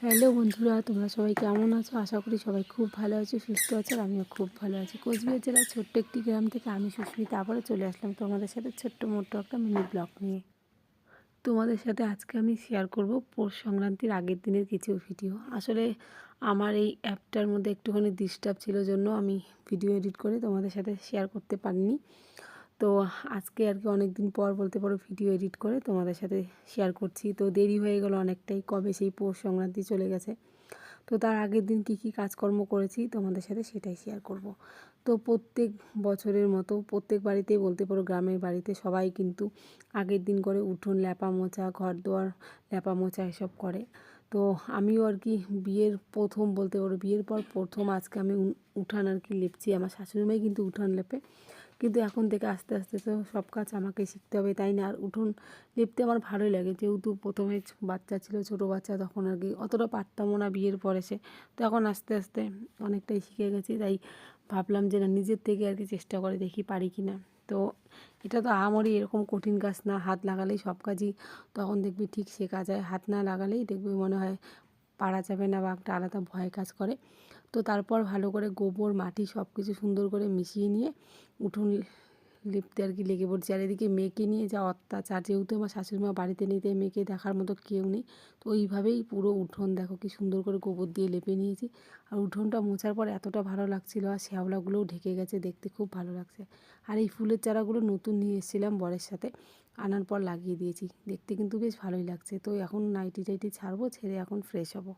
Hello বন্ধুরা, তোমরা সবাই কেমন আছো? আশা করি সবাই খুব ভালো আছো, সুস্থ আছো। আর আমিও খুব ভালো আছি। কোচবিহার জেলার ছোট্ট একটি গ্রাম থেকে আমি সুস্মিতা আবারও চলে আসলাম তোমাদের সাথে ছোট্ট মোট্ট একটা মিনি ব্লগ নিয়ে। তোমাদের সাথে আজকে আমি শেয়ার করব পৌষ সংক্রান্তির আগের দিনের কিছু ভিডিও। আসলে আমার এই অ্যাপটার মধ্যে একটুখানি ডিস্টার্ব ছিল জন্য আমি ভিডিও এডিট করে তোমাদের সাথে শেয়ার করতে পারিনি। তো আজকে আর কি অনেক দিন পর বলতে পারো ভিডিও এডিট করে তোমাদের সাথে শেয়ার করছি। তো দেরি হয়ে গেল অনেকটাই, কবে সেই পৌষ সংক্রান্তি চলে গেছে। তো তার আগের দিন কী কী কাজকর্ম করেছি তোমাদের সাথে সেটাই শেয়ার করব। তো প্রত্যেক বছরের মতো প্রত্যেক বাড়িতেই বলতে পারো, গ্রামের বাড়িতে সবাই কিন্তু আগের দিন করে উঠোন ল্যাপা মোছা, ঘর দুয়ার ল্যাপা মোছা এসব করে। তো আমিও আর কি বিয়ের প্রথম বলতে পারো, বিয়ের পর প্রথম আজকে আমি উঠান আর কি লেপছি। আমার শাশুড়িমাই কিন্তু উঠান লেপে, কিন্তু এখন থেকে আস্তে আস্তে তো সব কাজ আমাকে শিখতে হবে, তাই না? আর উঠোন লেপতে আমার ভালোই লাগে, যেহেতু প্রথমে বাচ্চা ছিল, ছোটো বাচ্চা, তখন আর কি অতটা পারতামও না বিয়ের পর এসে। তো এখন আস্তে আস্তে অনেকটাই শিখে গেছি, তাই ভাবলাম যে না, নিজের থেকে আর কি চেষ্টা করে দেখি পারি কি না। তো এটা তো আমারই এরকম কঠিন কাজ না, হাত লাগালেই সব কাজই তখন দেখবি ঠিক শেখা যায়। হাত না লাগালেই দেখবি মনে হয় পারা যাবে না বা একটা আলাদা ভয় কাজ করে। তো তারপর ভালো করে গোবর মাটি সব কিছু সুন্দর করে মিশিয়ে নিয়ে উঠোন লিপতে আর কি লেগে পড়ছি। আর এদিকে মেয়েকে নিয়ে যা অত্যাচার, যেহেতু আমার শাশুড়িমা বাড়িতে নেই, তাই মেয়েকে দেখার মতো কেউ নেই। তো ওইভাবেই পুরো উঠোন দেখো কি সুন্দর করে গোবর দিয়ে লেপে নিয়েছি। আর উঠোনটা মোছার পর এতটা ভালো লাগছিলো, আর শ্যাওলাগুলোও ঢেকে গেছে, দেখতে খুব ভালো লাগছে। আর এই ফুলের চারাগুলো নতুন নিয়ে এসেছিলাম বরের সাথে, আনার পর লাগিয়ে দিয়েছি, দেখতে কিন্তু বেশ ভালোই লাগছে। তো এখন নাইটি টাইটি ছাড়বো, ছেড়ে এখন ফ্রেশ হবো।